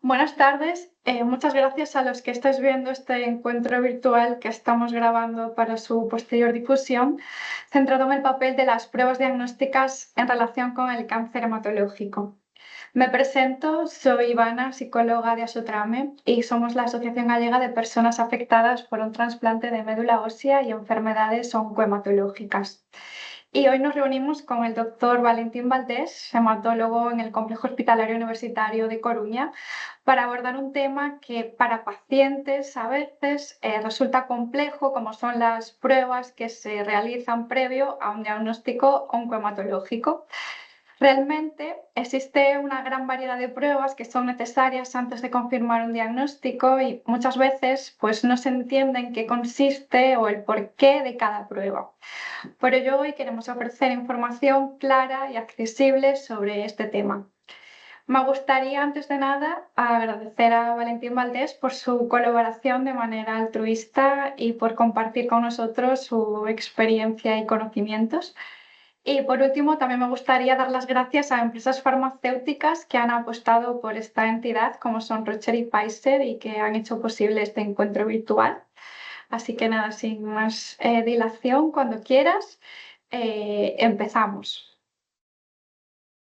Buenas tardes. Muchas gracias a los que estáis viendo este encuentro virtual que estamos grabando para su posterior difusión, centrado en el papel de las pruebas diagnósticas en relación con el cáncer hematológico. Me presento, soy Ivana, psicóloga de Asotrame, y somos la Asociación Gallega de Personas Afectadas por un trasplante de médula ósea y enfermedades oncohematológicas. Y hoy nos reunimos con el doctor Valentín Valdés, hematólogo en el Complejo Hospitalario Universitario de Coruña, para abordar un tema que para pacientes a veces resulta complejo, como son las pruebas que se realizan previo a un diagnóstico oncohematológico. Realmente existe una gran variedad de pruebas que son necesarias antes de confirmar un diagnóstico y muchas veces pues, no se entiende en qué consiste o el porqué de cada prueba. Por ello, hoy queremos ofrecer información clara y accesible sobre este tema. Me gustaría, antes de nada, agradecer a Valentín Valdés por su colaboración de manera altruista y por compartir con nosotros su experiencia y conocimientos. Y por último, también me gustaría dar las gracias a empresas farmacéuticas que han apostado por esta entidad, como son Rocher y Pfizer, y que han hecho posible este encuentro virtual. Así que nada, sin más dilación, cuando quieras, empezamos.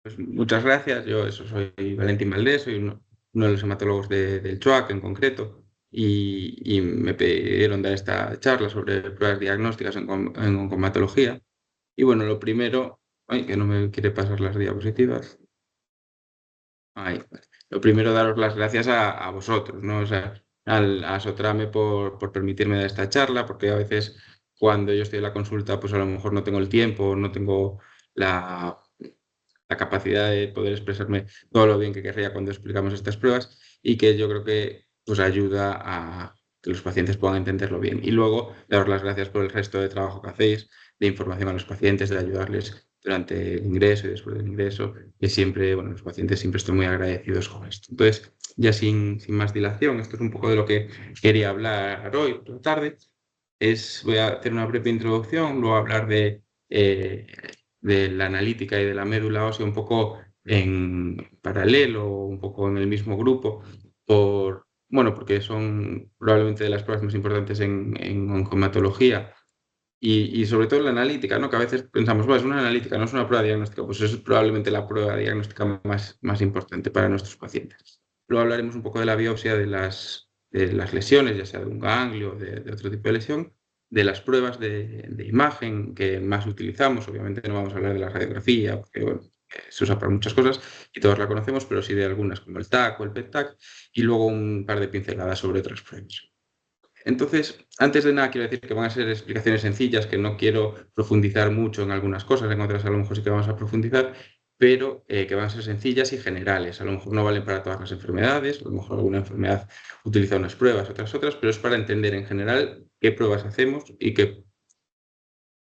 Pues muchas gracias. Yo soy Valentín Valdés, soy uno de los hematólogos del CHOAC en concreto, y me pidieron dar esta charla sobre pruebas diagnósticas en oncomatología. Y bueno, lo primero, ay, que no me quiere pasar las diapositivas. Ahí, vale. Lo primero, daros las gracias a vosotros, ¿no? O sea, a Sotrame por permitirme dar esta charla, porque a veces cuando yo estoy en la consulta, pues a lo mejor no tengo el tiempo, no tengo la capacidad de poder expresarme todo lo bien que querría cuando explicamos estas pruebas, y que yo creo que pues, ayuda a que los pacientes puedan entenderlo bien. Y luego, daros las gracias por el resto de trabajo que hacéis, de información a los pacientes, de ayudarles durante el ingreso y después del ingreso, que siempre, bueno, los pacientes siempre están muy agradecidos con esto. Entonces, ya sin más dilación, esto es un poco de lo que quería hablar hoy por la tarde. Voy a hacer una breve introducción, luego hablar de la analítica y de la médula ósea un poco en paralelo, un poco en el mismo grupo, porque son probablemente de las pruebas más importantes en oncomatología, y sobre todo la analítica, ¿no? Que a veces pensamos, bueno, es una analítica, no es una prueba diagnóstica, pues es probablemente la prueba diagnóstica más importante para nuestros pacientes. Luego hablaremos un poco de la biopsia de las lesiones, ya sea de un ganglio o de otro tipo de lesión, de las pruebas de imagen que más utilizamos. Obviamente no vamos a hablar de la radiografía, porque bueno, se usa para muchas cosas y todos la conocemos, pero sí de algunas como el TAC o el PET-TAC, y luego un par de pinceladas sobre otras pruebas. Entonces, antes de nada, quiero decir que van a ser explicaciones sencillas, que no quiero profundizar mucho en algunas cosas, en otras a lo mejor sí que vamos a profundizar, pero que van a ser sencillas y generales. A lo mejor no valen para todas las enfermedades, a lo mejor alguna enfermedad utiliza unas pruebas, otras, pero es para entender en general qué pruebas hacemos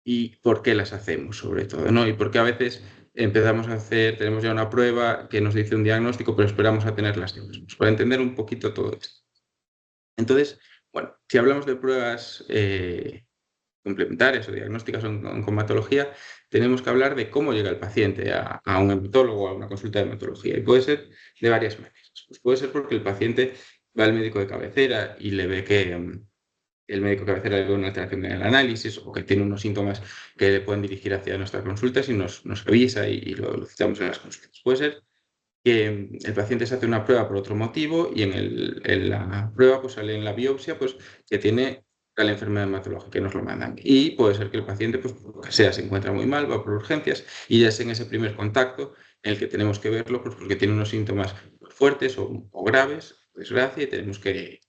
y por qué las hacemos, sobre todo, ¿no? Y por qué a veces tenemos ya una prueba que nos dice un diagnóstico, pero esperamos a tener las demás. Pues para entender un poquito todo esto. Entonces, bueno, si hablamos de pruebas complementarias o diagnósticas en comatología, tenemos que hablar de cómo llega el paciente a un hematólogo o a una consulta de hematología. Y puede ser de varias maneras. Pues puede ser porque el paciente va al médico de cabecera y le ve que el médico de cabecera le ve una alteración en el análisis, o que tiene unos síntomas que le pueden dirigir hacia nuestras consultas y nos avisa y lo citamos en las consultas. Puede ser que el paciente se hace una prueba por otro motivo y en la prueba pues sale en la biopsia pues, que tiene la enfermedad hematológica y nos lo mandan. Y puede ser que el paciente, pues, por lo que sea, se encuentra muy mal, va por urgencias, y ya es en ese primer contacto en el que tenemos que verlo, pues, porque tiene unos síntomas fuertes o graves, por desgracia, y tenemos que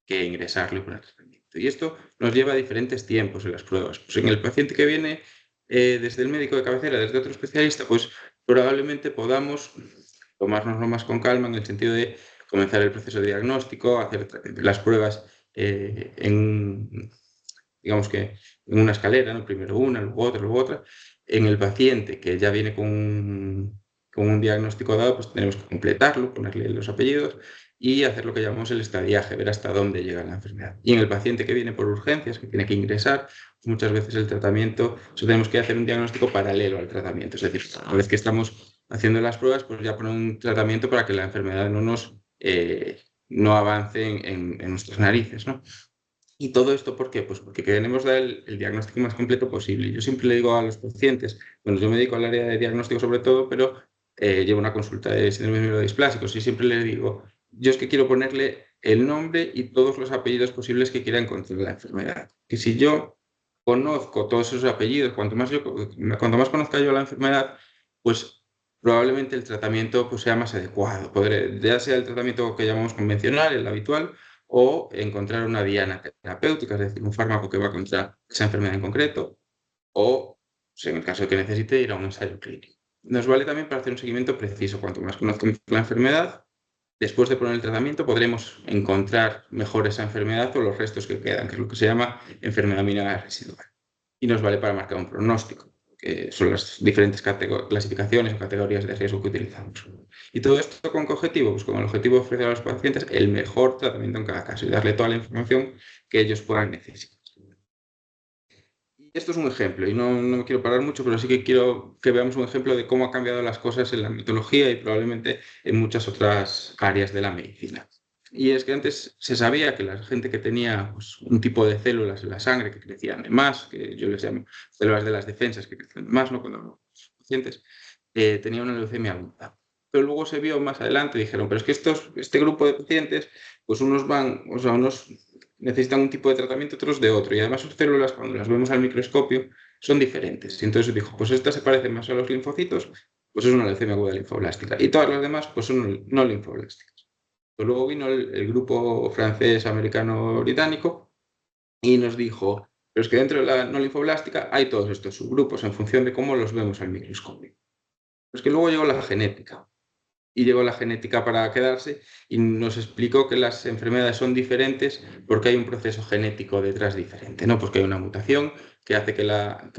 ingresarlo y poner tratamiento. Y esto nos lleva a diferentes tiempos en las pruebas. Pues en el paciente que viene desde el médico de cabecera, desde otro especialista, pues probablemente podamos tomárnoslo más con calma, en el sentido de comenzar el proceso de diagnóstico, hacer las pruebas digamos que en una escalera, ¿no? Primero una, luego otra, luego otra. En el paciente que ya viene con un diagnóstico dado, pues tenemos que completarlo, ponerle los apellidos y hacer lo que llamamos el estadiaje, ver hasta dónde llega la enfermedad. Y en el paciente que viene por urgencias, que tiene que ingresar, pues muchas veces el tratamiento, tenemos que hacer un diagnóstico paralelo al tratamiento. Es decir, una vez que estamos haciendo las pruebas, pues ya poner un tratamiento para que la enfermedad no nos no avance en nuestras narices, ¿no? Y todo esto, ¿por qué? Pues porque queremos dar el diagnóstico más completo posible. Yo siempre le digo a los pacientes, bueno, yo me dedico al área de diagnóstico sobre todo, pero llevo una consulta de síndrome mielodisplásico y siempre le digo, yo es que quiero ponerle el nombre y todos los apellidos posibles que quiera encontrar la enfermedad. Que si yo conozco todos esos apellidos, cuanto más conozca yo la enfermedad, pues probablemente el tratamiento pues, sea más adecuado. Ya sea el tratamiento que llamamos convencional, el habitual, o encontrar una diana terapéutica, es decir, un fármaco que va contra esa enfermedad en concreto, o pues, en el caso de que necesite ir a un ensayo clínico. Nos vale también para hacer un seguimiento preciso. Cuanto más conozcamos la enfermedad, después de poner el tratamiento podremos encontrar mejor esa enfermedad o los restos que quedan, que es lo que se llama enfermedad mínima residual. Y nos vale para marcar un pronóstico, que son las diferentes clasificaciones o categorías de riesgo que utilizamos. ¿Y todo esto con qué objetivo? Pues con el objetivo de ofrecer a los pacientes el mejor tratamiento en cada caso y darle toda la información que ellos puedan necesitar. Y esto es un ejemplo, y no me quiero parar mucho, pero sí que quiero que veamos un ejemplo de cómo han cambiado las cosas en la mitología y probablemente en muchas otras áreas de la medicina. Y es que antes se sabía que la gente que tenía pues, un tipo de células en la sangre que crecían de más, que yo les llamo células de las defensas que crecen de más, ¿no? Cuando los pacientes tenían una leucemia aguda. Pero luego se vio más adelante, dijeron, pero es que este grupo de pacientes, pues unos necesitan un tipo de tratamiento, otros de otro. Y además sus células, cuando las vemos al microscopio, son diferentes. Y entonces dijo, pues estas se parecen más a los linfocitos, pues es una leucemia aguda linfoblástica. Y todas las demás, pues son no linfoblásticas. Pues luego vino el grupo francés, americano, británico y nos dijo, pero es que dentro de la no linfoblástica hay todos estos subgrupos en función de cómo los vemos al microscopio. Pues que luego llegó la genética. Y llegó la genética para quedarse y nos explicó que las enfermedades son diferentes porque hay un proceso genético detrás diferente, ¿no? Pues que hay una mutación que hace que la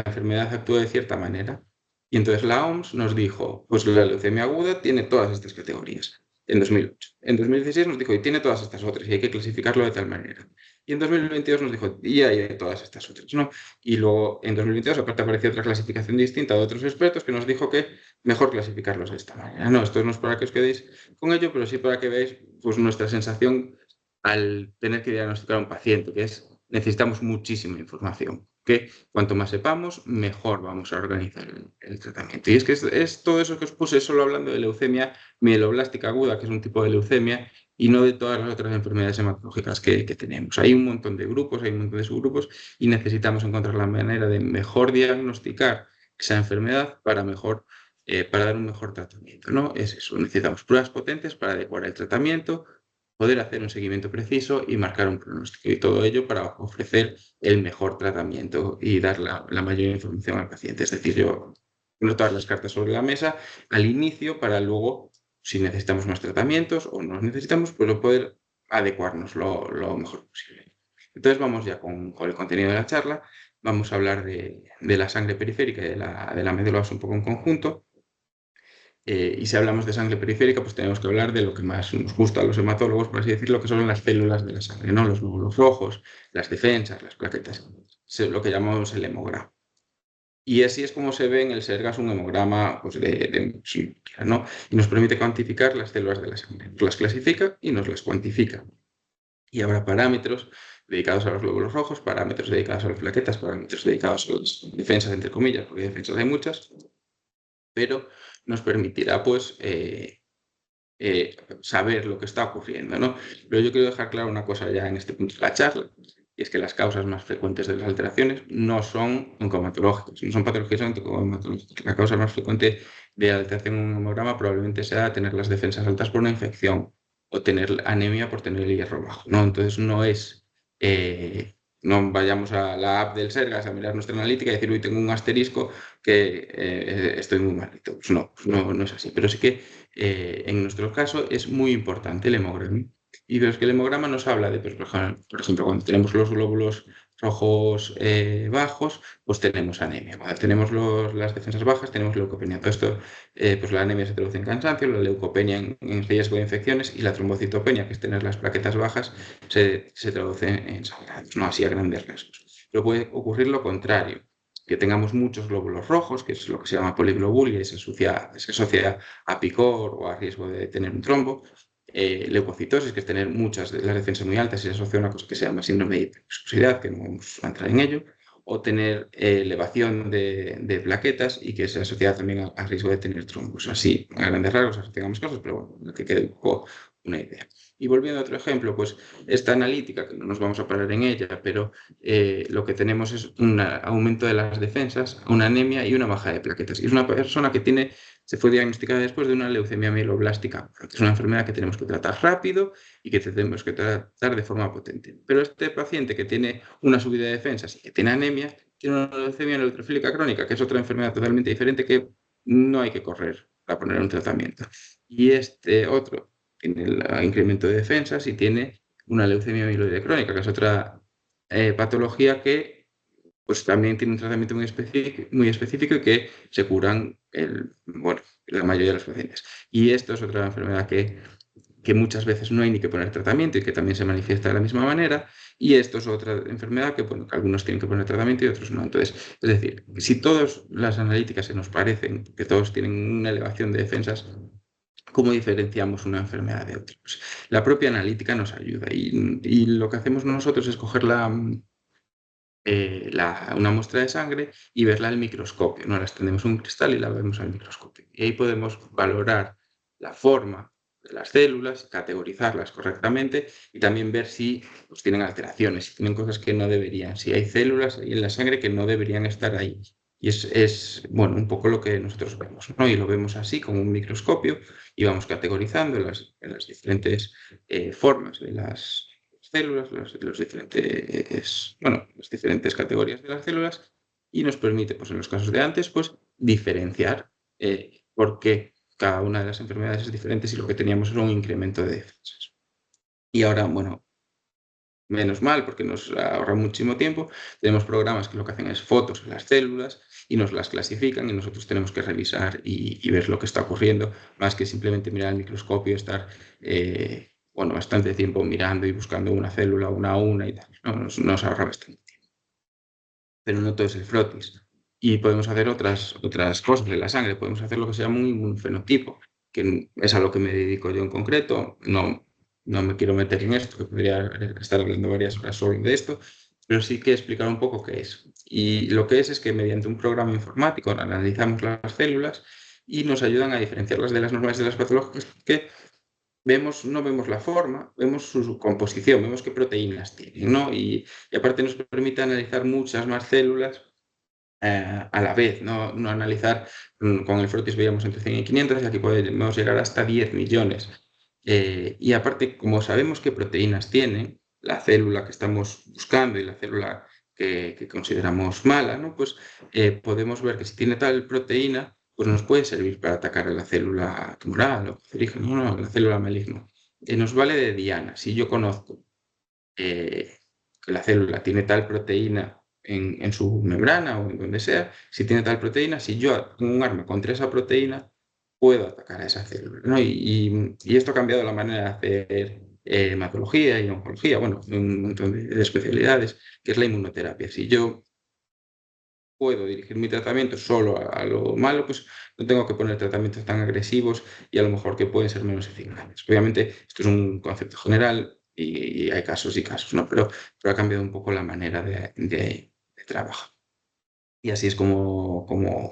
enfermedad actúe de cierta manera. Y entonces la OMS nos dijo, pues la leucemia aguda tiene todas estas categorías en 2008. En 2016 nos dijo, y tiene todas estas otras, y hay que clasificarlo de tal manera. Y en 2022 nos dijo, y hay todas estas otras, ¿no? Y luego en 2022 aparte apareció otra clasificación distinta de otros expertos que nos dijo que mejor clasificarlos de esta manera. No, esto no es para que os quedéis con ello, pero sí para que veáis pues, nuestra sensación al tener que diagnosticar a un paciente, que es necesitamos muchísima información, que cuanto más sepamos, mejor vamos a organizar el tratamiento. Y es que es todo eso que os puse solo hablando de leucemia mieloblástica aguda, que es un tipo de leucemia, y no de todas las otras enfermedades hematológicas que tenemos. Hay un montón de grupos, hay un montón de subgrupos, y necesitamos encontrar la manera de mejor diagnosticar esa enfermedad para dar un mejor tratamiento, ¿no? Es eso, necesitamos pruebas potentes para adecuar el tratamiento, poder hacer un seguimiento preciso y marcar un pronóstico. Y todo ello para ofrecer el mejor tratamiento y dar la mayor información al paciente. Es decir, yo pongo todas las cartas sobre la mesa al inicio para luego, si necesitamos más tratamientos o no necesitamos, pues poder adecuarnos lo mejor posible. Entonces vamos ya con el contenido de la charla. Vamos a hablar de la sangre periférica y de la médula ósea un poco en conjunto. Y si hablamos de sangre periférica, pues tenemos que hablar de lo que más nos gusta a los hematólogos, por así decirlo, que son las células de la sangre, ¿no? Los glóbulos rojos, las defensas, las plaquetas, lo que llamamos el hemograma. Y así es como se ve en el SERGAS un hemograma pues, ¿no? Y nos permite cuantificar las células de la sangre. Nos las clasifica y nos las cuantifica. Y habrá parámetros dedicados a los glóbulos rojos, parámetros dedicados a las plaquetas, parámetros dedicados a las defensas, entre comillas, porque defensas hay muchas, pero nos permitirá pues saber lo que está ocurriendo, ¿no? Pero yo quiero dejar claro una cosa ya en este punto de la charla, y es que las causas más frecuentes de las alteraciones no son oncohematológicas, no son patologías oncohematológicas. La causa más frecuente de alteración en un hemograma probablemente sea tener las defensas altas por una infección o tener anemia por tener el hierro bajo, ¿no? Entonces no vayamos a la app del SERGAS a mirar nuestra analítica y decir, uy, tengo un asterisco que estoy muy malito. Pues no es así. Pero sí que en nuestro caso es muy importante el hemograma. Y pero es que el hemograma nos habla de, pues, por ejemplo, cuando tenemos los glóbulos rojos bajos, pues tenemos anemia. Cuando tenemos las defensas bajas, tenemos leucopenia. Todo esto, pues la anemia se traduce en cansancio, la leucopenia en riesgo de infecciones y la trombocitopenia, que es tener las plaquetas bajas, se traduce en sangrados, no así a grandes rasgos. Pero puede ocurrir lo contrario, que tengamos muchos glóbulos rojos, que es lo que se llama poliglobulia y se asocia a picor o a riesgo de tener un trombo, leucocitosis, que es tener muchas de las defensas muy altas y se asocia a una cosa que se llama síndrome de hiperexplosividad, que no vamos a entrar en ello, o tener elevación de plaquetas y que se asocia también al riesgo de tener trombos. Así, a grandes rasgos, asociamos cosas, pero bueno, que quede un poco una idea. Y volviendo a otro ejemplo, pues esta analítica, que no nos vamos a parar en ella, pero lo que tenemos es un aumento de las defensas, una anemia y una baja de plaquetas. Y es una persona que se fue diagnosticada después de una leucemia mieloblástica, que es una enfermedad que tenemos que tratar rápido y que tenemos que tratar de forma potente. Pero este paciente que tiene una subida de defensas y que tiene anemia, tiene una leucemia neutrofílica crónica, que es otra enfermedad totalmente diferente que no hay que correr para poner un tratamiento. Y este otro tiene el incremento de defensas y tiene una leucemia mieloide crónica, que es otra patología que pues también tiene un tratamiento muy específico y que se curan la mayoría de los pacientes. Y esto es otra enfermedad que muchas veces no hay ni que poner tratamiento y que también se manifiesta de la misma manera. Y esto es otra enfermedad que, bueno, que algunos tienen que poner tratamiento y otros no. Entonces, es decir, si todas las analíticas se nos parecen, que todos tienen una elevación de defensas, ¿cómo diferenciamos una enfermedad de otra? Pues la propia analítica nos ayuda y lo que hacemos nosotros es coger una muestra de sangre y verla al microscopio, ¿no? La extendemos un cristal y la vemos al microscopio. Y ahí podemos valorar la forma de las células, categorizarlas correctamente y también ver si pues, tienen alteraciones, si tienen cosas que no deberían, si hay células ahí en la sangre que no deberían estar ahí. Y es bueno, un poco lo que nosotros vemos, ¿no? Y lo vemos así, con un microscopio, y vamos categorizando las diferentes formas de las células, las diferentes categorías de las células, y nos permite, pues en los casos de antes, pues diferenciar por qué cada una de las enfermedades es diferente si lo que teníamos era un incremento de defensas. Y ahora, bueno, menos mal, porque nos ahorra muchísimo tiempo, tenemos programas que lo que hacen es fotos de las células y nos las clasifican y nosotros tenemos que revisar y ver lo que está ocurriendo, más que simplemente mirar al microscopio y estar bastante tiempo mirando y buscando una célula una a una y tal. Nos ahorra bastante tiempo. Pero no todo es el frotis. Y podemos hacer otras cosas de la sangre. Podemos hacer lo que se llama un inmunofenotipo, que es a lo que me dedico yo en concreto. No me quiero meter en esto, que podría estar hablando varias horas solo de esto, pero sí que explicar un poco qué es. Y lo que es que mediante un programa informático analizamos las células y nos ayudan a diferenciarlas de las normales de las patológicas, que no vemos la forma, vemos su composición, vemos qué proteínas tienen, ¿no? Y aparte nos permite analizar muchas más células a la vez, no analizar, con el frotis veíamos entre 100 y 500 y aquí podemos llegar hasta 10 millones. Y aparte, como sabemos qué proteínas tienen, la célula que estamos buscando y la célula que consideramos mala, ¿no? Pues podemos ver que si tiene tal proteína, pues nos puede servir para atacar a la célula tumoral o cancerígena, ¿no? La célula maligna. Nos vale de diana. Si yo conozco que la célula tiene tal proteína en su membrana o en donde sea, si tiene tal proteína, si yo pongo un arma contra esa proteína, puedo atacar a esa célula, ¿no? Y esto ha cambiado la manera de hacer hematología y oncología, bueno, un montón de especialidades, que es la inmunoterapia. Si yo puedo dirigir mi tratamiento solo a lo malo, pues no tengo que poner tratamientos tan agresivos y a lo mejor que pueden ser menos eficaces. Obviamente, esto es un concepto general y hay casos y casos, ¿no? Pero ha cambiado un poco la manera de trabajo. Y así es como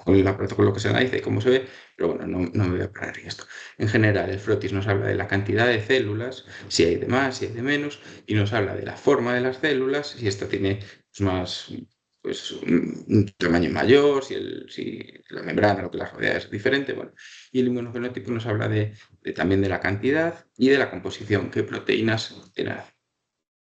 el protocolo que se analiza y cómo se ve, pero bueno, no me voy a parar en esto. En general, el frotis nos habla de la cantidad de células, si hay de más, si hay de menos, y nos habla de la forma de las células, si esta tiene un tamaño mayor, si la membrana, lo que la rodea es diferente, bueno. Y el inmunofenotipo nos habla también de la cantidad y de la composición, qué proteínas tiene.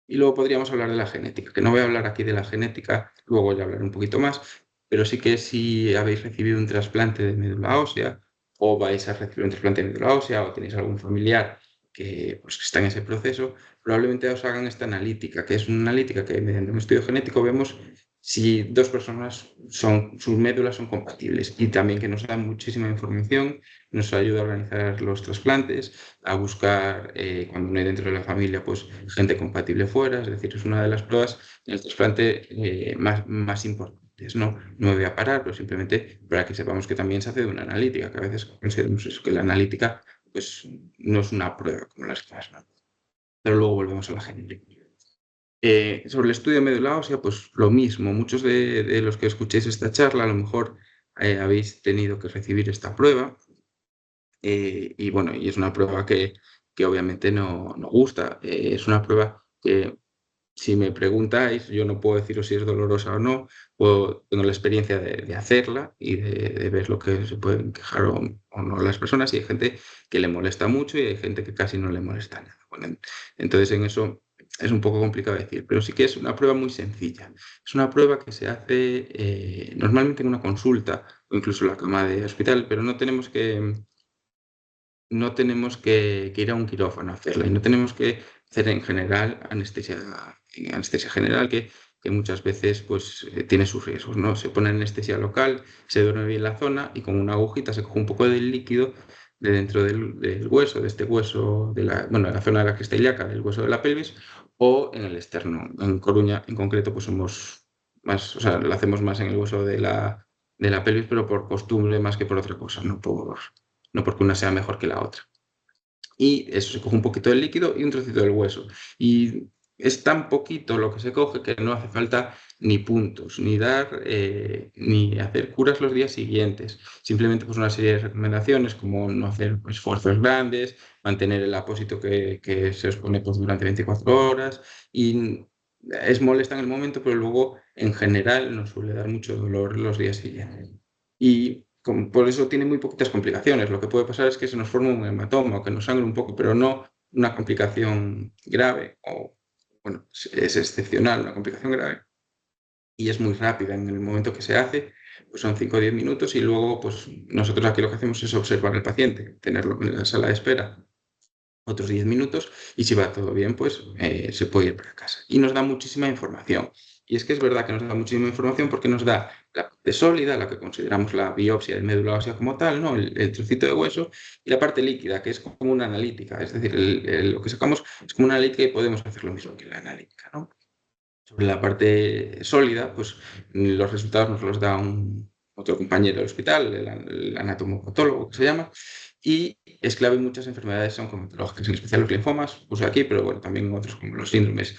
Y luego podríamos hablar de la genética, que no voy a hablar aquí de la genética, luego ya hablaré un poquito más, pero sí que si habéis recibido un trasplante de médula ósea o vais a recibir un trasplante de médula ósea o tenéis algún familiar que está en ese proceso, probablemente os hagan esta analítica, que es una analítica que mediante un estudio genético vemos si dos personas sus médulas son compatibles y también que nos da muchísima información, nos ayuda a organizar los trasplantes, a buscar cuando no hay dentro de la familia pues gente compatible fuera, es decir, es una de las pruebas en el trasplante más importantes. No me voy a parar, pero simplemente para que sepamos que también se hace de una analítica, que a veces consideramos eso, que la analítica pues no es una prueba como las demás, ¿no? Pero luego volvemos a la genética. Sobre el estudio de médula ósea, pues lo mismo. Muchos de los que escuchéis esta charla a lo mejor habéis tenido que recibir esta prueba. Y bueno, y es una prueba que obviamente no gusta. Es una prueba que, si me preguntáis, yo no puedo deciros si es dolorosa o no. Tengo la experiencia de hacerla y de ver lo que se pueden quejar o no las personas. Y hay gente que le molesta mucho y hay gente que casi no le molesta nada. Bueno, entonces en eso es un poco complicado decir, pero sí que es una prueba muy sencilla. Es una prueba que se hace normalmente en una consulta o incluso en la cama de hospital, pero no tenemos que ir a un quirófano a hacerla y no tenemos que hacer en general anestesia general, que muchas veces pues, tiene sus riesgos, ¿no? Se pone anestesia local, se duerme bien la zona y con una agujita se coge un poco del líquido de dentro del hueso, de este hueso, de la zona de la cresta ilíaca, del hueso de la pelvis, o en el externo. En Coruña, en concreto, pues somos más, o sea, lo hacemos más en el hueso de la pelvis, pero por costumbre más que por otra cosa, no porque una sea mejor que la otra. Y eso, se coge un poquito del líquido y un trocito del hueso. Y es tan poquito lo que se coge que no hace falta ni puntos, ni hacer curas los días siguientes. Simplemente pues una serie de recomendaciones como no hacer esfuerzos grandes, mantener el apósito que se os pone pues, durante 24 horas. Y es molesta en el momento, pero luego en general nos suele dar mucho dolor los días siguientes. Y por eso tiene muy poquitas complicaciones. Lo que puede pasar es que se nos forme un hematoma o que nos sangre un poco, pero no una complicación grave, o bueno, es excepcional una complicación grave, y es muy rápida en el momento que se hace, pues son 5 o 10 minutos y luego pues nosotros aquí lo que hacemos es observar al paciente, tenerlo en la sala de espera otros 10 minutos y si va todo bien, pues se puede ir para casa. Y nos da muchísima información. Y es que es verdad que nos da muchísima información porque nos da la parte sólida, la que consideramos la biopsia de médula ósea como tal, ¿no? El trocito de hueso, y la parte líquida, que es como una analítica. Es decir, lo que sacamos es como una analítica y podemos hacer lo mismo que la analítica, ¿no? Sobre la parte sólida, pues los resultados nos los da otro compañero del hospital, el anatomopatólogo que se llama, y es clave en muchas enfermedades oncomatológicas, en especial los linfomas, puse aquí, pero bueno, también otros como los síndromes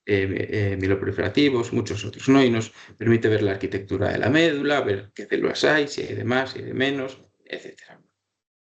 mieloproliferativos, muchos otros, ¿no? Y nos permite ver la arquitectura de la médula, ver qué células hay, si hay de más, si hay de menos, etc.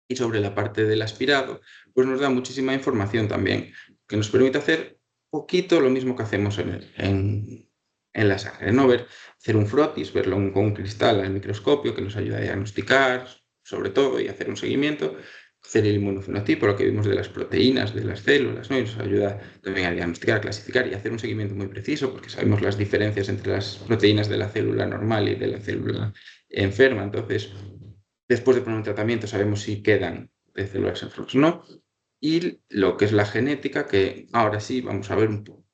Y sobre la parte del aspirado, pues nos da muchísima información también, que nos permite hacer poquito lo mismo que hacemos en la sangre, ¿no? Hacer un frotis, verlo con un cristal al microscopio, que nos ayuda a diagnosticar, sobre todo, y hacer un seguimiento, hacer el inmunofenotipo, lo que vimos de las proteínas, de las células, ¿no? Y nos ayuda también a diagnosticar, a clasificar y hacer un seguimiento muy preciso, porque sabemos las diferencias entre las proteínas de la célula normal y de la célula enferma. Entonces, después de poner un tratamiento sabemos si quedan de células enfermas o no. Y lo que es la genética, que ahora sí vamos a ver un poco,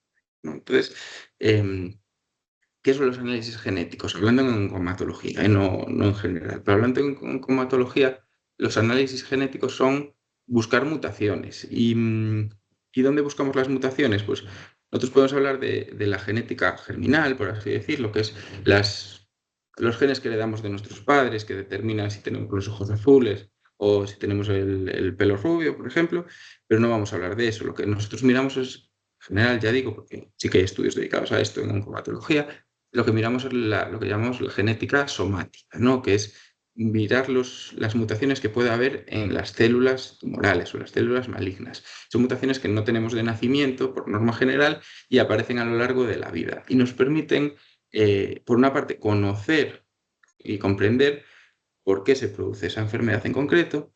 ¿no? Entonces, ¿qué son los análisis genéticos? Hablando en oncomatología, no en general, pero hablando en oncomatología, los análisis genéticos son buscar mutaciones. ¿Y dónde buscamos las mutaciones? Pues nosotros podemos hablar de la genética germinal, por así decirlo, que es los genes que le damos de nuestros padres, que determinan si tenemos los ojos azules o si tenemos el pelo rubio, por ejemplo, pero no vamos a hablar de eso. Lo que nosotros miramos es, en general, ya digo, porque sí que hay estudios dedicados a esto en oncomatología, lo que miramos es lo que llamamos la genética somática, ¿no? Que es mirar las mutaciones que puede haber en las células tumorales o las células malignas. Son mutaciones que no tenemos de nacimiento, por norma general, y aparecen a lo largo de la vida. Y nos permiten, por una parte, conocer y comprender por qué se produce esa enfermedad en concreto,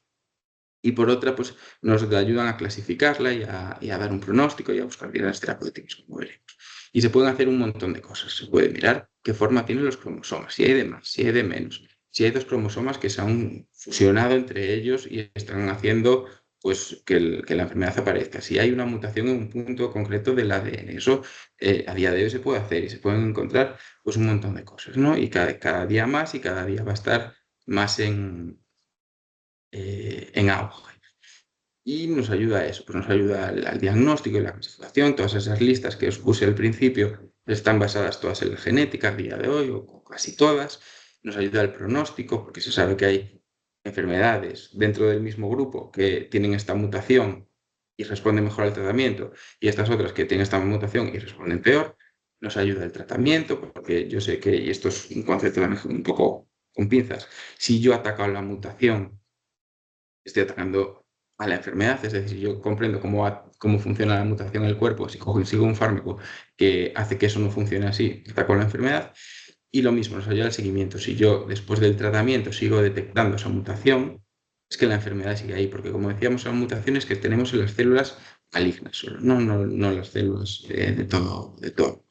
y por otra, pues nos ayudan a clasificarla y a dar un pronóstico y a buscar vías terapéuticas, como veremos. Y se pueden hacer un montón de cosas. Se puede mirar qué forma tienen los cromosomas, si hay de más, si hay de menos, si hay dos cromosomas que se han fusionado entre ellos y están haciendo pues, que la enfermedad aparezca, si hay una mutación en un punto concreto del ADN. Eso a día de hoy se puede hacer y se pueden encontrar pues, un montón de cosas, ¿no? Y cada día más y cada día va a estar más en auge. Y nos ayuda a eso, pues nos ayuda al diagnóstico y la clasificación. Todas esas listas que os puse al principio están basadas todas en la genética a día de hoy, o casi todas. Nos ayuda al pronóstico, porque se sabe que hay enfermedades dentro del mismo grupo que tienen esta mutación y responden mejor al tratamiento, y estas otras que tienen esta mutación y responden peor, nos ayuda el tratamiento, porque yo sé que, y esto es un concepto un poco con pinzas, si yo ataco a la mutación, estoy atacando a la enfermedad, es decir, yo comprendo cómo funciona la mutación en el cuerpo, si consigo un fármaco que hace que eso no funcione así, ataco a la enfermedad, y lo mismo nos ayuda al seguimiento. Si yo después del tratamiento sigo detectando esa mutación, es que la enfermedad sigue ahí, porque como decíamos, son mutaciones que tenemos en las células malignas solo, no las células de todo.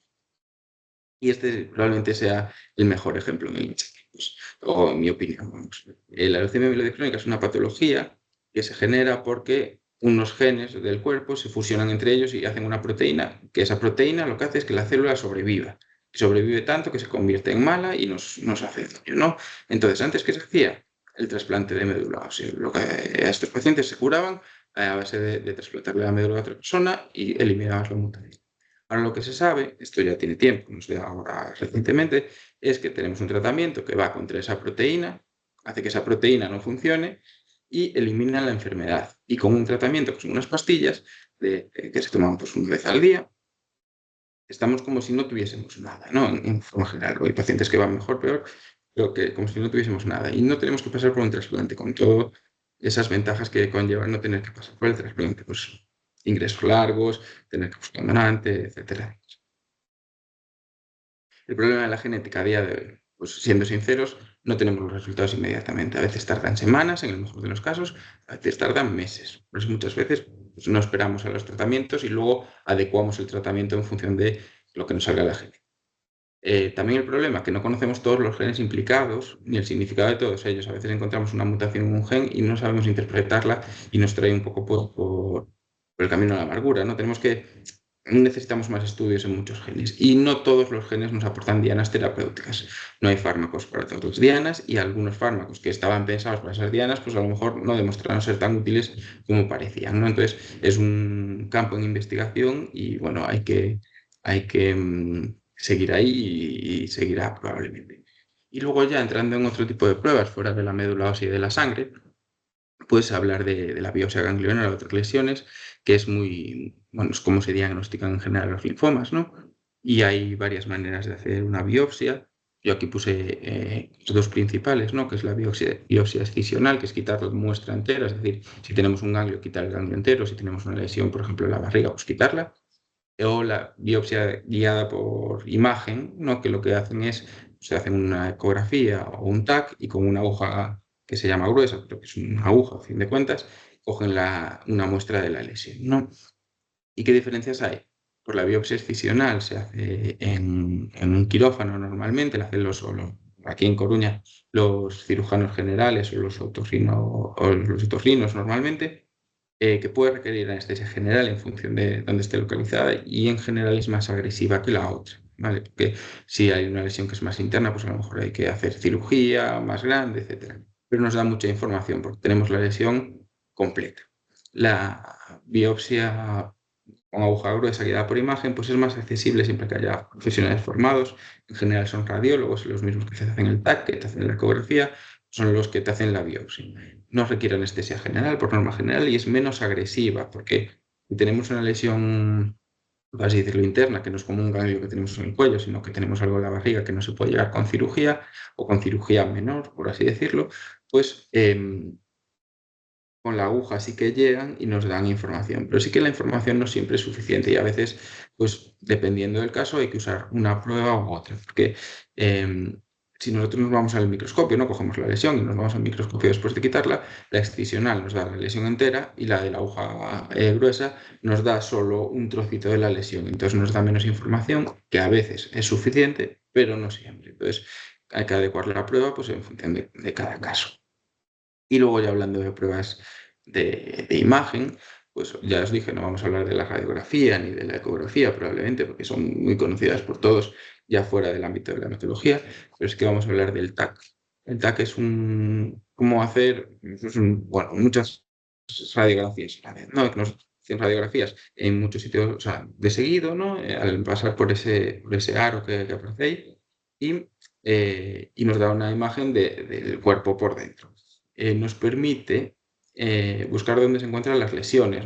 Y este probablemente sea el mejor ejemplo en el Alzheimer, o en mi opinión. Vamos. La leucemia mielodiplásica es una patología que se genera porque unos genes del cuerpo se fusionan entre ellos y hacen una proteína, que esa proteína lo que hace es que la célula sobreviva. Sobrevive tanto que se convierte en mala y nos hace daño, ¿no? Entonces, antes, ¿qué se hacía? El trasplante de médula. O sea, lo que a estos pacientes se curaban a base de trasplantarle la médula a otra persona y eliminabas la mutación. Ahora lo que se sabe, esto ya tiene tiempo, no sé, ahora recientemente, es que tenemos un tratamiento que va contra esa proteína, hace que esa proteína no funcione y elimina la enfermedad. Y con un tratamiento, que son unas pastillas que se toman pues, una vez al día, estamos como si no tuviésemos nada, ¿no? En forma general. Hay pacientes que van mejor, peor, pero que como si no tuviésemos nada. Y no tenemos que pasar por un trasplante con todas esas ventajas que conlleva no tener que pasar por el trasplante. Pues ingresos largos, tener que buscar un donante, etcétera. El problema de la genética a día de hoy, pues siendo sinceros, no tenemos los resultados inmediatamente. A veces tardan semanas, en el mejor de los casos, a veces tardan meses. Por eso muchas veces pues, no esperamos a los tratamientos y luego adecuamos el tratamiento en función de lo que nos salga la genética. También el problema es que no conocemos todos los genes implicados ni el significado de todos ellos. A veces encontramos una mutación en un gen y no sabemos interpretarla y nos trae un poco por el camino a la amargura, ¿no? Necesitamos más estudios en muchos genes y no todos los genes nos aportan dianas terapéuticas. No hay fármacos para todas las dianas y algunos fármacos que estaban pensados para esas dianas, pues a lo mejor no demostraron ser tan útiles como parecían, ¿no? Entonces es un campo en investigación y bueno, hay que seguir ahí y seguirá probablemente. Y luego ya entrando en otro tipo de pruebas fuera de la médula ósea y de la sangre, pues hablar de la biopsia ganglionar o otras lesiones, que es bueno, es como se diagnostican en general los linfomas, ¿no? Y hay varias maneras de hacer una biopsia. Yo aquí puse las dos principales, ¿no? Que es la biopsia excisional, que es quitar la muestra entera, es decir, si tenemos un ganglio, quitar el ganglio entero, si tenemos una lesión, por ejemplo, en la barriga, pues quitarla. O la biopsia guiada por imagen, ¿no? Que lo que hacen es, se hacen una ecografía o un TAC y con una aguja que se llama gruesa, pero que es una aguja, a fin de cuentas, cogen una muestra de la lesión, ¿no? ¿Y qué diferencias hay? Pues la biopsia excisional se hace en un quirófano normalmente, la hacen aquí en Coruña los cirujanos generales o los otorrinos normalmente, que puede requerir anestesia general en función de dónde esté localizada y en general es más agresiva que la otra, ¿vale? Porque si hay una lesión que es más interna, pues a lo mejor hay que hacer cirugía más grande, etc. Pero nos da mucha información porque tenemos la lesión completa. La biopsia con aguja gruesa guiada por imagen, pues es más accesible siempre que haya profesionales formados. En general son radiólogos, los mismos que te hacen el TAC, que te hacen la ecografía, son los que te hacen la biopsia. No requiere anestesia general por norma general y es menos agresiva porque si tenemos una lesión, por así decirlo, interna, que no es como un ganglio que tenemos en el cuello, sino que tenemos algo en la barriga que no se puede llegar con cirugía o con cirugía menor, por así decirlo, pues con la aguja sí que llegan y nos dan información, pero sí que la información no siempre es suficiente y a veces, pues dependiendo del caso, hay que usar una prueba u otra, porque si nosotros nos vamos al microscopio, no cogemos la lesión y nos vamos al microscopio después de quitarla, la excisional nos da la lesión entera y la de la aguja gruesa nos da solo un trocito de la lesión, entonces nos da menos información, que a veces es suficiente, pero no siempre. Entonces hay que adecuar la prueba pues, en función de cada caso. Y luego ya hablando de pruebas de imagen, pues ya os dije, no vamos a hablar de la radiografía ni de la ecografía probablemente, porque son muy conocidas por todos ya fuera del ámbito de la hematología, pero es que vamos a hablar del TAC. El TAC es cómo hacer, bueno, muchas radiografías a la vez, ¿no? Que nos hacen radiografías en muchos sitios, o sea, de seguido, ¿no? Al pasar por ese aro que aparece ahí y nos da una imagen del cuerpo por dentro. nos permite buscar dónde se encuentran las lesiones,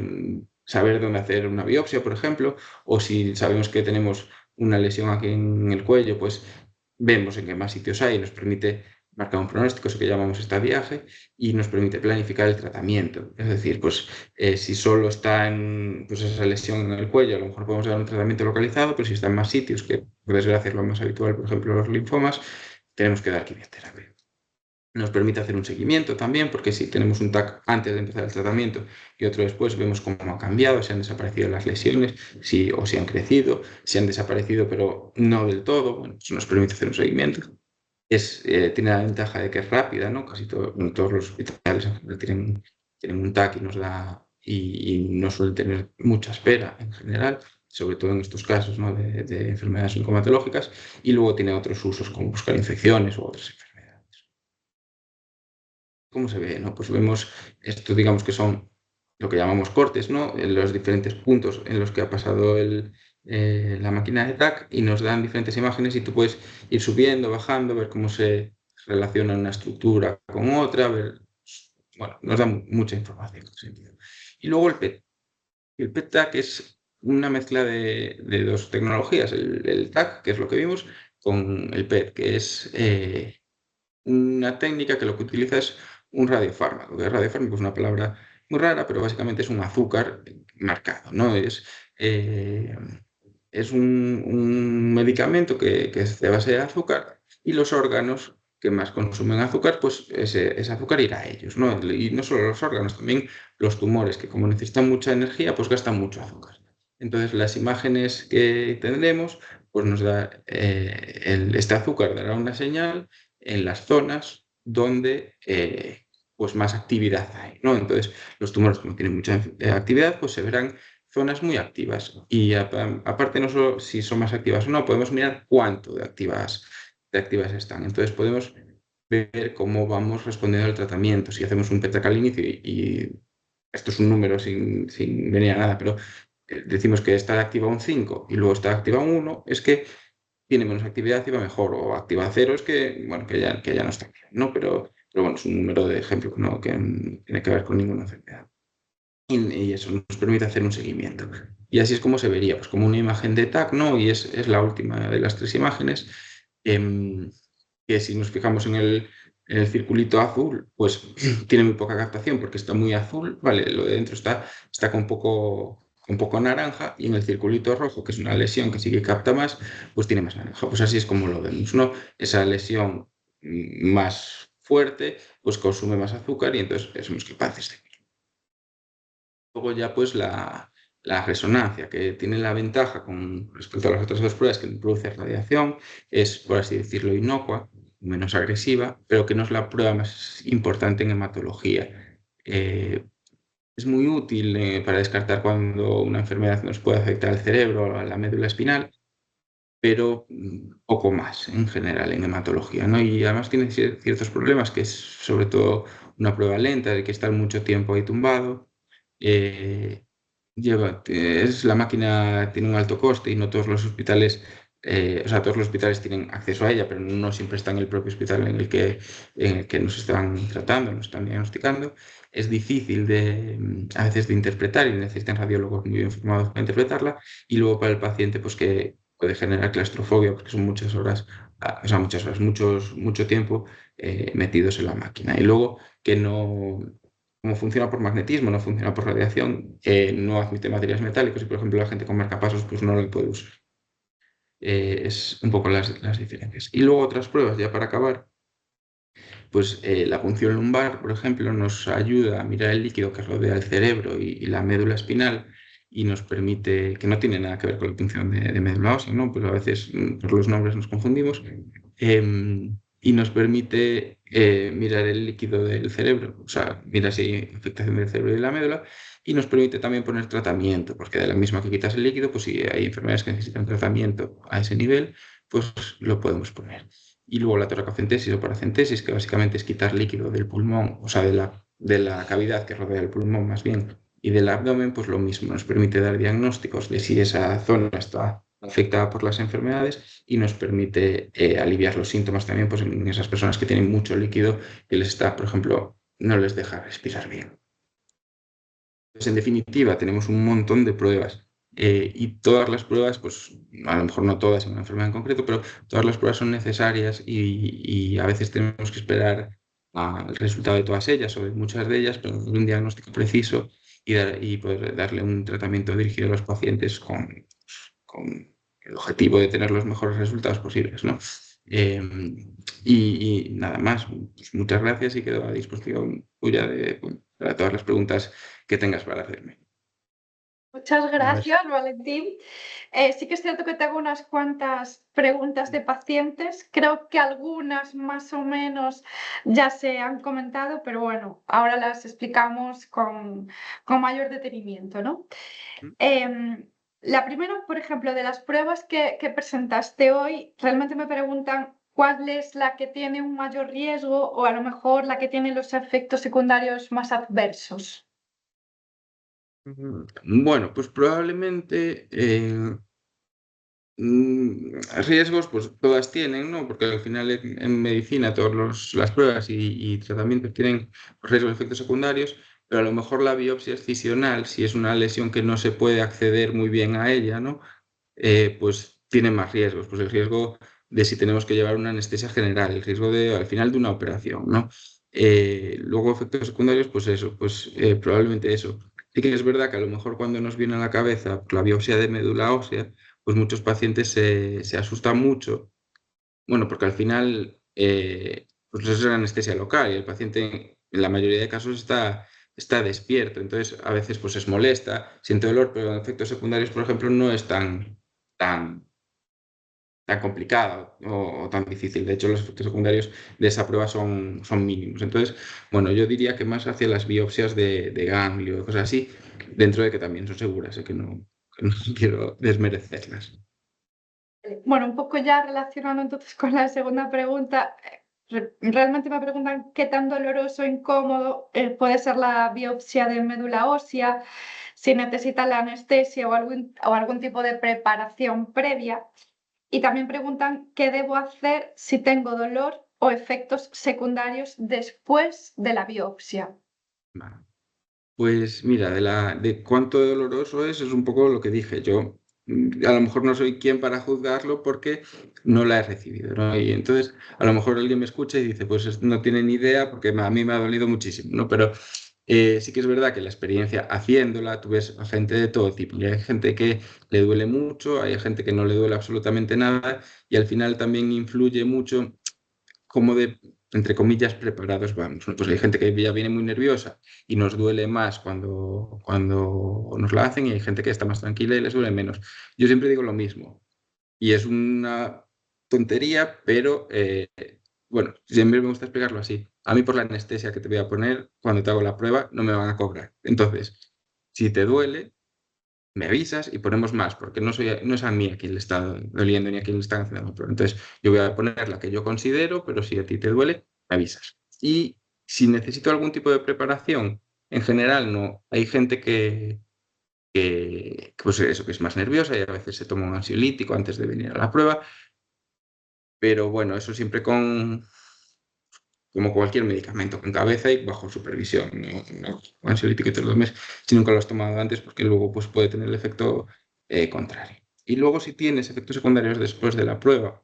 saber dónde hacer una biopsia, por ejemplo, o si sabemos que tenemos una lesión aquí en el cuello, pues vemos en qué más sitios hay, nos permite marcar un pronóstico, eso que llamamos estadiaje, y nos permite planificar el tratamiento. Es decir, pues si solo está en pues, esa lesión en el cuello, a lo mejor podemos dar un tratamiento localizado, pero si está en más sitios, que por desgracia es lo más habitual, por ejemplo, los linfomas, tenemos que dar quimioterapia. Nos permite hacer un seguimiento también, porque si tenemos un TAC antes de empezar el tratamiento y otro después, vemos cómo ha cambiado, si han desaparecido las lesiones, o si han crecido, si han desaparecido pero no del todo. Bueno, eso nos permite hacer un seguimiento. Tiene la ventaja de que es rápida, ¿no? Casi todos los hospitales tienen un TAC y no suelen tener mucha espera en general, sobre todo en estos casos, ¿no? de enfermedades oncomatológicas, y luego tiene otros usos como buscar infecciones u otras enfermedades. ¿Cómo se ve? ¿No? Pues vemos esto, digamos que son lo que llamamos cortes, ¿no? En los diferentes puntos en los que ha pasado la máquina de TAC, y nos dan diferentes imágenes y tú puedes ir subiendo, bajando, ver cómo se relaciona una estructura con otra, bueno, nos da mucha información en ese sentido. Y luego el PET. El PET TAC es una mezcla de dos tecnologías, el TAC, que es lo que vimos, con el PET, que es una técnica que lo que utiliza es un radiofármaco. El radiofármaco es una palabra muy rara, pero básicamente es un azúcar marcado, ¿no? Es un medicamento que es de base de azúcar, y los órganos que más consumen azúcar, pues ese azúcar irá a ellos, ¿no? Y no solo los órganos, también los tumores, que como necesitan mucha energía, pues gastan mucho azúcar. Entonces, las imágenes que tendremos, pues nos da este azúcar dará una señal en las zonas donde pues más actividad hay, ¿no? Entonces, los tumores, como tienen mucha actividad, pues se verán zonas muy activas. Y aparte, no solo si son más activas o no, podemos mirar cuánto de activas están. Entonces, podemos ver cómo vamos respondiendo al tratamiento. Si hacemos un PET al inicio y esto es un número sin venir a nada, pero decimos que está activa un 5 y luego está activa un 1, es que tiene menos actividad y va mejor, o activa 0 es que, bueno, que ya no está bien, ¿no? Pero bueno, es un número de ejemplo que no tiene que ver con ninguna enfermedad. Y eso nos permite hacer un seguimiento. Y así es como se vería, pues como una imagen de TAC, ¿no? Y es la última de las 3 imágenes, que si nos fijamos en el circulito azul, pues tiene muy poca captación porque está muy azul, ¿vale? Lo de dentro está con poco naranja, y en el circulito rojo, que es una lesión que sí que capta más, pues tiene más naranja. Pues así es como lo vemos, ¿no? Esa lesión más fuerte, pues consume más azúcar y entonces somos capaces de... Luego ya pues la resonancia, que tiene la ventaja con respecto a las otras dos pruebas, que no produce radiación, es, por así decirlo, inocua, menos agresiva, pero que no es la prueba más importante en hematología. Es muy útil para descartar cuando una enfermedad nos puede afectar al cerebro o a la médula espinal, pero poco más en general en hematología, ¿no? Y además tiene ciertos problemas, que es sobre todo una prueba lenta, de que estar mucho tiempo ahí tumbado. La máquina tiene un alto coste y no todos los hospitales, o sea, todos los hospitales tienen acceso a ella, pero no siempre está en el propio hospital en el que nos están tratando, nos están diagnosticando. Es difícil a veces de interpretar, y necesitan radiólogos muy bien formados para interpretarla. Y luego para el paciente, pues que puede generar claustrofobia, porque son muchas horas, o sea, mucho tiempo metidos en la máquina. Y luego que no, como funciona por magnetismo, no funciona por radiación, no admite materiales metálicos, y por ejemplo la gente con marcapasos pues no lo puede usar. Es un poco las diferencias. Y luego otras pruebas, ya para acabar, pues la punción lumbar, por ejemplo, nos ayuda a mirar el líquido que rodea el cerebro y la médula espinal, y nos permite, que no tiene nada que ver con la punción de médula ósea, ¿no? Pues a veces por los nombres nos confundimos, y nos permite mirar el líquido del cerebro, o sea, mira si hay afectación del cerebro y de la médula, y nos permite también poner tratamiento, porque de la misma que quitas el líquido, pues si hay enfermedades que necesitan tratamiento a ese nivel, pues lo podemos poner. Y luego la toracocentesis o paracentesis, que básicamente es quitar líquido del pulmón, o sea, de la cavidad que rodea el pulmón más bien, y del abdomen, pues lo mismo, nos permite dar diagnósticos de si esa zona está afectada por las enfermedades, y nos permite aliviar los síntomas también, pues en esas personas que tienen mucho líquido, que les está, por ejemplo, no les deja respirar bien. Entonces, en definitiva, tenemos un montón de pruebas y todas las pruebas, pues a lo mejor no todas en una enfermedad en concreto, pero todas las pruebas son necesarias y a veces tenemos que esperar al resultado de todas ellas o de muchas de ellas, pero un diagnóstico preciso y poder darle un tratamiento dirigido a los pacientes con el objetivo de tener los mejores resultados posibles, ¿no? Y nada más, pues muchas gracias y quedo a disposición tuya para todas las preguntas que tengas para hacerme. Muchas A ver. gracias, Valentín. Sí que es cierto que tengo unas cuantas preguntas de pacientes. Creo que algunas más o menos ya se han comentado, pero bueno, ahora las explicamos con mayor detenimiento, ¿no? La primera, por ejemplo, de las pruebas que presentaste hoy, realmente me preguntan cuál es la que tiene un mayor riesgo o a lo mejor la que tiene los efectos secundarios más adversos. Bueno, pues probablemente riesgos, pues todas tienen, ¿no? Porque al final en medicina todas las pruebas y tratamientos tienen riesgos de efectos secundarios, pero a lo mejor la biopsia excisional, si es una lesión que no se puede acceder muy bien a ella, ¿no? Pues tiene más riesgos, pues el riesgo de si tenemos que llevar una anestesia general, el riesgo de al final de una operación, ¿no? Luego efectos secundarios, pues eso, pues probablemente eso. Sí que es verdad que a lo mejor cuando nos viene a la cabeza la biopsia de médula ósea, pues muchos pacientes se asustan mucho, bueno, porque al final pues eso es la anestesia local y el paciente en la mayoría de casos está despierto, entonces a veces pues es molesta, siente dolor, pero en efectos secundarios, por ejemplo, no es tan, tan complicado o tan difícil. De hecho, los efectos secundarios de esa prueba son mínimos. Entonces, bueno, yo diría que más hacia las biopsias de ganglio, cosas así, dentro de que también son seguras, que no quiero desmerecerlas. Bueno, un poco ya relacionado entonces con la segunda pregunta, realmente me preguntan qué tan doloroso o incómodo puede ser la biopsia de médula ósea, si necesita la anestesia o algún tipo de preparación previa. Y también preguntan qué debo hacer si tengo dolor o efectos secundarios después de la biopsia. Vale. Pues mira, de cuánto doloroso es un poco lo que dije. Yo a lo mejor no soy quien para juzgarlo porque no la he recibido, ¿no? Y entonces a lo mejor alguien me escucha y dice, pues no tiene ni idea porque a mí me ha dolido muchísimo, ¿no? Pero sí que es verdad que la experiencia haciéndola, tú ves a gente de todo tipo. Y hay gente que le duele mucho, hay gente que no le duele absolutamente nada y al final también influye mucho como de, entre comillas, preparados vamos, ¿no? Pues hay gente que ya viene muy nerviosa y nos duele más cuando nos la hacen y hay gente que está más tranquila y les duele menos. Yo siempre digo lo mismo y es una tontería, pero bueno, siempre me gusta explicarlo así. A mí por la anestesia que te voy a poner cuando te hago la prueba no me van a cobrar. Entonces, si te duele, me avisas y ponemos más, porque no es a mí a quien le está doliendo ni a quien le están haciendo la prueba. Entonces, yo voy a poner la que yo considero, pero si a ti te duele, me avisas. Y si necesito algún tipo de preparación, en general no. Hay gente pues eso, que es más nerviosa y a veces se toma un ansiolítico antes de venir a la prueba, pero bueno, eso siempre como cualquier medicamento, con cabeza y bajo supervisión. No un ansiolítico y te lo tomes si nunca lo has tomado antes, porque luego pues, puede tener el efecto contrario. Y luego si tienes efectos secundarios después de la prueba,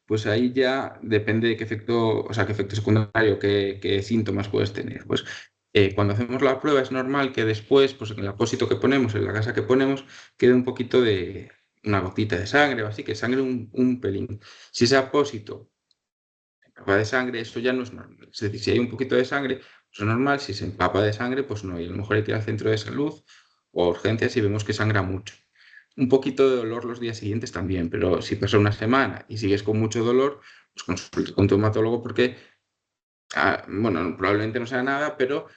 pues ahí ya depende de qué efecto, o sea, qué efecto secundario, qué síntomas puedes tener. Pues cuando hacemos la prueba es normal que después, pues en el apósito que ponemos, en la gasa que ponemos, quede un poquito de una gotita de sangre o así, que sangre un pelín. Si ese apósito empapa de sangre, eso ya no es normal. Es decir, si hay un poquito de sangre, pues es normal. Si se empapa de sangre, pues no. Y a lo mejor hay que ir al centro de salud o a urgencias y vemos que sangra mucho. Un poquito de dolor los días siguientes también, pero si pasa una semana y sigues con mucho dolor, pues consulta con tu hematólogo porque, bueno, probablemente no sea nada, pero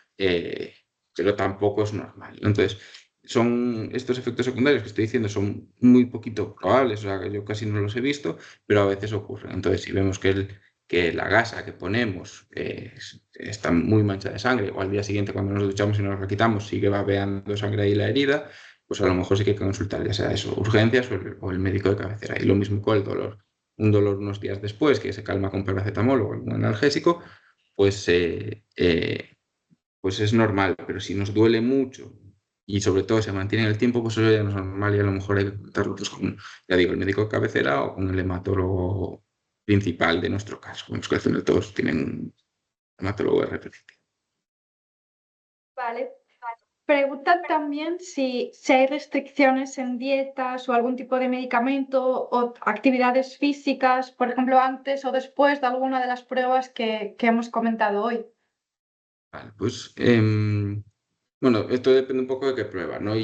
tampoco es normal. Entonces, son estos efectos secundarios que estoy diciendo son muy poquito probables, o sea, que yo casi no los he visto, pero a veces ocurren. Entonces, si vemos que la gasa que ponemos está muy mancha de sangre, o al día siguiente cuando nos duchamos y nos la quitamos sigue babeando sangre ahí la herida, pues a lo mejor sí que hay que consultar ya sea eso, urgencias o el médico de cabecera. Y lo mismo con el dolor. Un dolor unos días después que se calma con paracetamol o algún analgésico, pues, pues es normal. Pero si nos duele mucho y sobre todo se mantiene en el tiempo, pues eso ya no es normal y a lo mejor hay que contarlo pues, con, ya digo, el médico de cabecera o con el hematólogo principal de nuestro caso. Vemos que al final todos tienen un hematólogo de referencia. Vale. Pregunta también si hay restricciones en dietas o algún tipo de medicamento o actividades físicas, por ejemplo, antes o después de alguna de las pruebas que hemos comentado hoy. Vale, pues bueno, esto depende un poco de qué prueba, ¿no?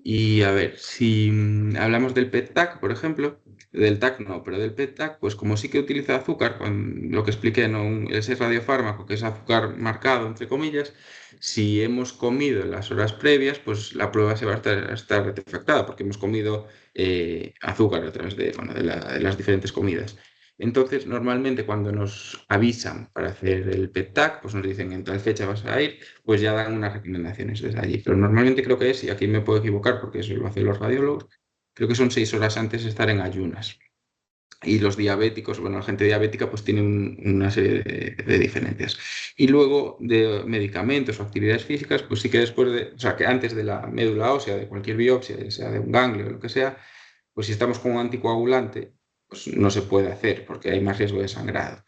Y a ver, si hablamos del PET-TAC, por ejemplo, del TAC no, pero del PET-TAC, pues como sí que utiliza azúcar, con lo que expliqué, ¿no? Ese radiofármaco que es azúcar marcado, entre comillas, si hemos comido en las horas previas, pues la prueba se va a estar artefactada, porque hemos comido azúcar a través de, bueno, de las diferentes comidas. Entonces, normalmente cuando nos avisan para hacer el PET-TAC, pues nos dicen en tal fecha vas a ir, pues ya dan unas recomendaciones desde allí. Pero normalmente creo que es, y aquí me puedo equivocar porque eso lo hacen los radiólogos, creo que son 6 horas antes de estar en ayunas. Y los diabéticos, bueno, la gente diabética pues tiene una serie de diferencias. Y luego de medicamentos o actividades físicas, pues sí que después de, o sea, que antes de la médula ósea, de cualquier biopsia, ya sea de un ganglio o lo que sea, pues si estamos con un anticoagulante, pues no se puede hacer porque hay más riesgo de sangrado.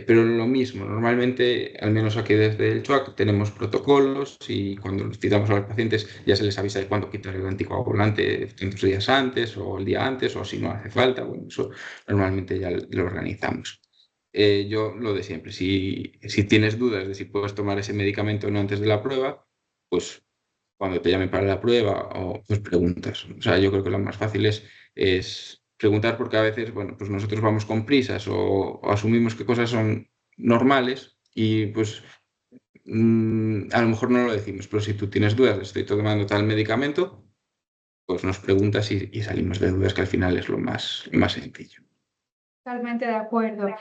Pero lo mismo, normalmente, al menos aquí desde el CHUAC, tenemos protocolos y cuando nos citamos a los pacientes ya se les avisa de cuándo quitar el anticoagulante tantos días antes o el día antes o si no hace falta. Bueno, eso normalmente ya lo organizamos. Yo lo de siempre, si tienes dudas de si puedes tomar ese medicamento o no antes de la prueba, pues cuando te llamen para la prueba o pues preguntas. O sea, yo creo que lo más fácil es preguntar porque a veces, bueno, pues nosotros vamos con prisas o asumimos que cosas son normales y pues a lo mejor no lo decimos, pero si tú tienes dudas, estoy tomando tal medicamento, pues nos preguntas y salimos de dudas, que al final es lo más sencillo. Totalmente de acuerdo.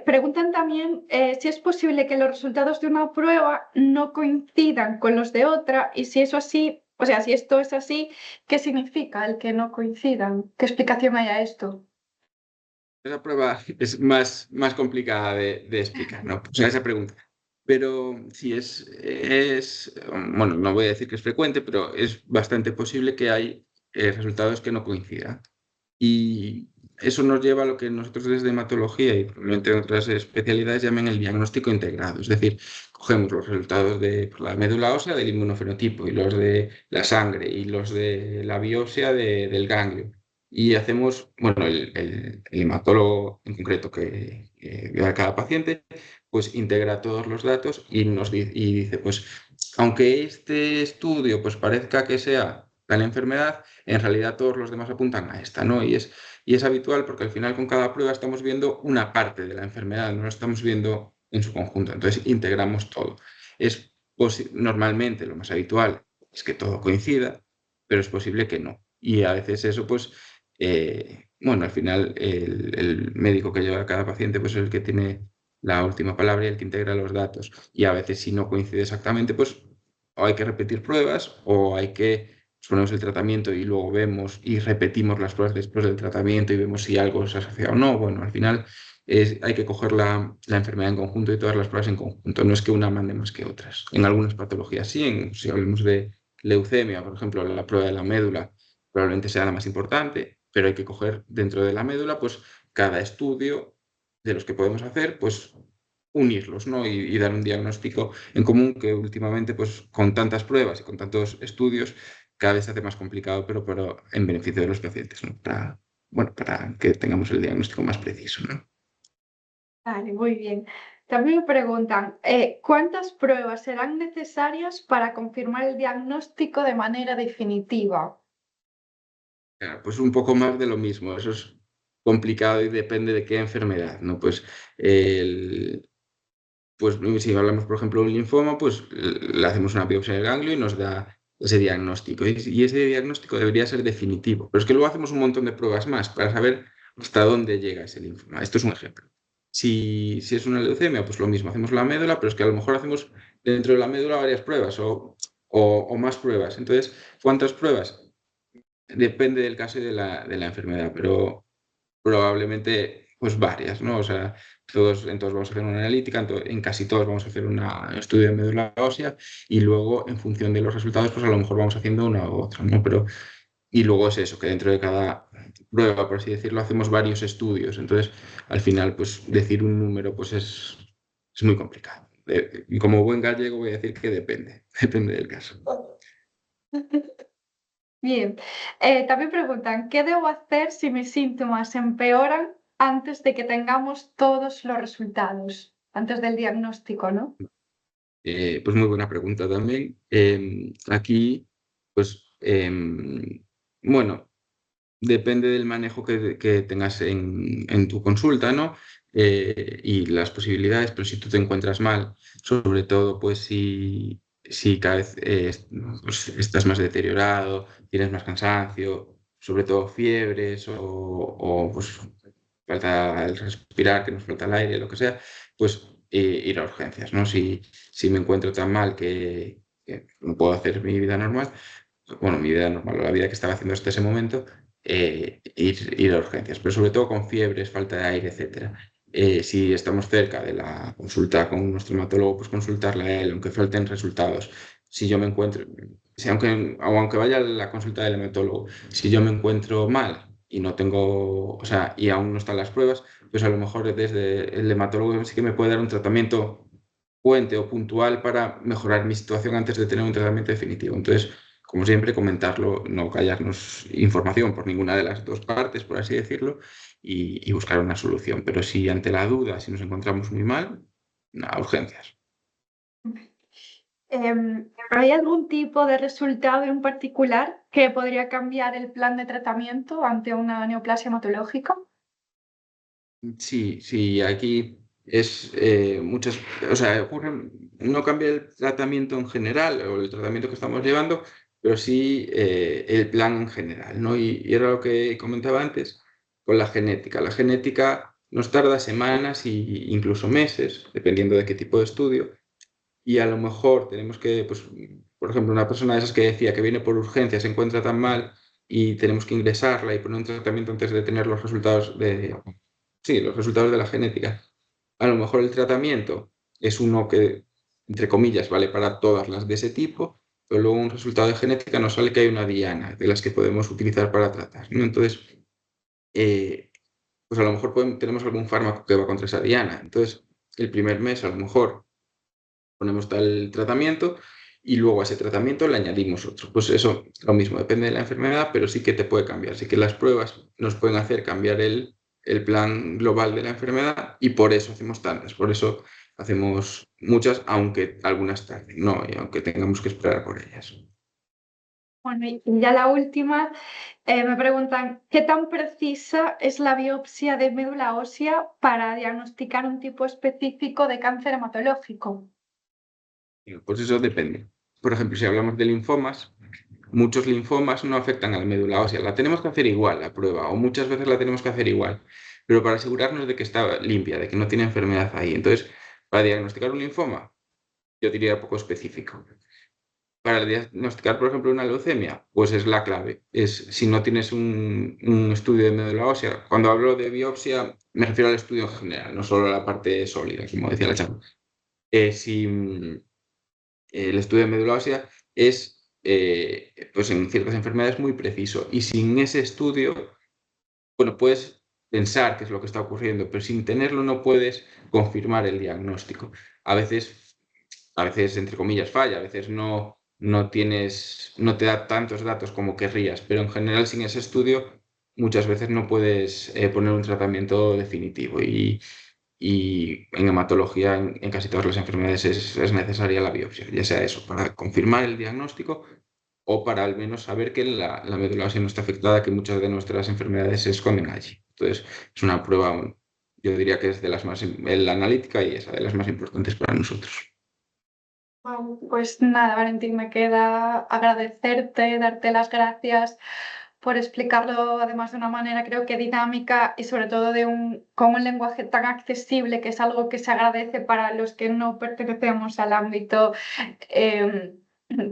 Preguntan también si es posible que los resultados de una prueba no coincidan con los de otra y si eso así, o sea, si esto es así, ¿qué significa el que no coincidan? ¿Qué explicación hay a esto? Esa prueba es más complicada de explicar, ¿no? O sea, esa pregunta. Pero sí bueno, no voy a decir que es frecuente, pero es bastante posible que hay resultados que no coincidan. Y eso nos lleva a lo que nosotros desde hematología y probablemente en otras especialidades llaman el diagnóstico integrado. Es decir, cogemos los resultados de la médula ósea del inmunofenotipo y los de la sangre y los de la biopsia del ganglio. Y hacemos, bueno, el hematólogo en concreto que ve a cada paciente, pues integra todos los datos y dice, pues aunque este estudio pues parezca que sea tal enfermedad, en realidad todos los demás apuntan a esta, ¿no? Y es habitual porque al final con cada prueba estamos viendo una parte de la enfermedad, no lo estamos viendo en su conjunto. Entonces integramos todo. Normalmente lo más habitual es que todo coincida, pero es posible que no. Y a veces eso, pues, bueno, al final el médico que lleva a cada paciente, pues es el que tiene la última palabra y el que integra los datos. Y a veces si no coincide exactamente, pues o hay que repetir pruebas o hay que ponemos el tratamiento y luego vemos y repetimos las pruebas después del tratamiento y vemos si algo se asocia o no. Bueno, al final hay que coger la enfermedad en conjunto y todas las pruebas en conjunto. No es que una mande más que otras. En algunas patologías sí, si hablamos de leucemia, por ejemplo, la prueba de la médula probablemente sea la más importante, pero hay que coger dentro de la médula pues cada estudio de los que podemos hacer, pues unirlos, ¿no? Y dar un diagnóstico en común que últimamente, pues con tantas pruebas y con tantos estudios, cada vez se hace más complicado, pero en beneficio de los pacientes, ¿no? Bueno, para que tengamos el diagnóstico más preciso, ¿no? Vale, muy bien. También me preguntan, ¿cuántas pruebas serán necesarias para confirmar el diagnóstico de manera definitiva? Claro, pues un poco más de lo mismo, eso es complicado y depende de qué enfermedad, ¿no? El, pues si hablamos, por ejemplo, de un linfoma, pues le hacemos una biopsia del ganglio y nos da ese diagnóstico. Y ese diagnóstico debería ser definitivo. Pero es que luego hacemos un montón de pruebas más para saber hasta dónde llega ese linfoma. Esto es un ejemplo. Si es una leucemia, pues lo mismo, hacemos la médula, pero es que a lo mejor hacemos dentro de la médula varias pruebas o más pruebas. Entonces, ¿cuántas pruebas? Depende del caso y de la enfermedad, pero probablemente pues varias, ¿no? O sea, entonces vamos a hacer una analítica, en casi todos vamos a hacer un estudio de médula ósea y luego, en función de los resultados, pues a lo mejor vamos haciendo una u otra, ¿no? Y luego es eso, que dentro de cada prueba, por así decirlo, hacemos varios estudios. Entonces, al final, pues decir un número, pues es muy complicado. Y como buen gallego voy a decir que depende, depende del caso. Bien. También preguntan, ¿qué debo hacer si mis síntomas empeoran antes de que tengamos todos los resultados? Antes del diagnóstico, ¿no? Pues muy buena pregunta también. Aquí, pues, bueno, depende del manejo que tengas en tu consulta, ¿no? Y las posibilidades, pero si tú te encuentras mal, sobre todo, pues si cada vez pues, estás más deteriorado, tienes más cansancio, sobre todo fiebres o pues, falta el respirar, que nos falta el aire, lo que sea, pues ir a urgencias, ¿no? Si me encuentro tan mal que no puedo hacer mi vida normal, bueno, mi vida normal, la vida que estaba haciendo hasta ese momento, ir a urgencias, pero sobre todo con fiebres, falta de aire, etcétera. Si estamos cerca de la consulta con nuestro hematólogo, pues consultarle a él, aunque falten resultados. Si yo me encuentro, aunque vaya a la consulta del hematólogo, si yo me encuentro mal y no tengo, o sea, y aún no están las pruebas, pues a lo mejor desde el hematólogo sí que me puede dar un tratamiento puente o puntual para mejorar mi situación antes de tener un tratamiento definitivo. Entonces, como siempre, comentarlo, no callarnos información por ninguna de las dos partes, por así decirlo, y buscar una solución. Pero si ante la duda, si nos encontramos muy mal, nada, urgencias. ¿Hay algún tipo de resultado en particular que podría cambiar el plan de tratamiento ante una neoplasia hematológica? Sí, sí, aquí es muchas, o sea, no cambia el tratamiento en general o el tratamiento que estamos llevando, pero sí el plan en general, ¿no? Y era lo que comentaba antes con la genética. La genética nos tarda semanas e incluso meses, dependiendo de qué tipo de estudio, y a lo mejor tenemos que, pues, por ejemplo, una persona de esas que decía que viene por urgencia, se encuentra tan mal y tenemos que ingresarla y poner un tratamiento antes de tener los resultados sí, los resultados de la genética. A lo mejor el tratamiento es uno que, entre comillas, vale para todas las de ese tipo, pero luego un resultado de genética nos sale que hay una diana de las que podemos utilizar para tratar, ¿no? Entonces, eh, pues a lo mejor tenemos algún fármaco que va contra esa diana. Entonces, el primer mes a lo mejor ponemos tal tratamiento y luego a ese tratamiento le añadimos otro. Pues eso, lo mismo, depende de la enfermedad, pero sí que te puede cambiar. Sí que las pruebas nos pueden hacer cambiar el plan global de la enfermedad y por eso hacemos tantas, por eso hacemos muchas, aunque algunas tarden, ¿no? Y aunque tengamos que esperar por ellas. Bueno, y ya la última, me preguntan, ¿qué tan precisa es la biopsia de médula ósea para diagnosticar un tipo específico de cáncer hematológico? Pues eso depende. Por ejemplo, si hablamos de linfomas, muchos linfomas no afectan a la médula ósea. La tenemos que hacer igual, la prueba, o muchas veces la tenemos que hacer igual, pero para asegurarnos de que está limpia, de que no tiene enfermedad ahí. Entonces, para diagnosticar un linfoma, yo diría poco específico. Para diagnosticar, por ejemplo, una leucemia, pues es la clave. Es si no tienes un estudio de médula ósea. Cuando hablo de biopsia, me refiero al estudio en general, no solo a la parte sólida, como decía la chava. Si el estudio de médula ósea es, pues en ciertas enfermedades muy preciso. Y sin ese estudio, bueno, puedes pensar qué es lo que está ocurriendo, pero sin tenerlo no puedes confirmar el diagnóstico. A veces, a veces entre comillas, falla, a veces no te da tantos datos como querrías, pero en general sin ese estudio muchas veces no puedes poner un tratamiento definitivo. Y en hematología, en casi todas las enfermedades, es necesaria la biopsia, ya sea eso, para confirmar el diagnóstico o para al menos saber que la médula ósea no está afectada, que muchas de nuestras enfermedades se esconden allí. Entonces, es una prueba, yo diría que es de las más, la analítica y esa de las más importantes para nosotros. Wow, pues nada, Valentín, me queda agradecerte, darte las gracias por explicarlo además de una manera creo que dinámica y sobre todo con un lenguaje tan accesible que es algo que se agradece para los que no pertenecemos al ámbito eh,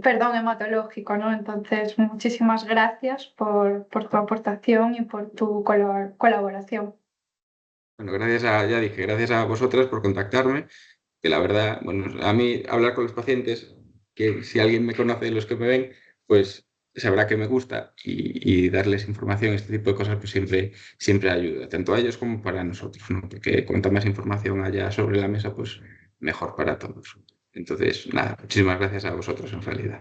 perdón, hematológico, ¿no? Entonces, muchísimas gracias por tu aportación y por tu colaboración. Bueno, ya dije, gracias a vosotras por contactarme, que la verdad, bueno, a mí hablar con los pacientes, que si alguien me conoce de los que me ven, pues sabrá que me gusta y darles información, este tipo de cosas, pues siempre ayuda, tanto a ellos como para nosotros, ¿no? Porque cuanta más información haya sobre la mesa, pues mejor para todos. Entonces, nada, muchísimas gracias a vosotros en realidad.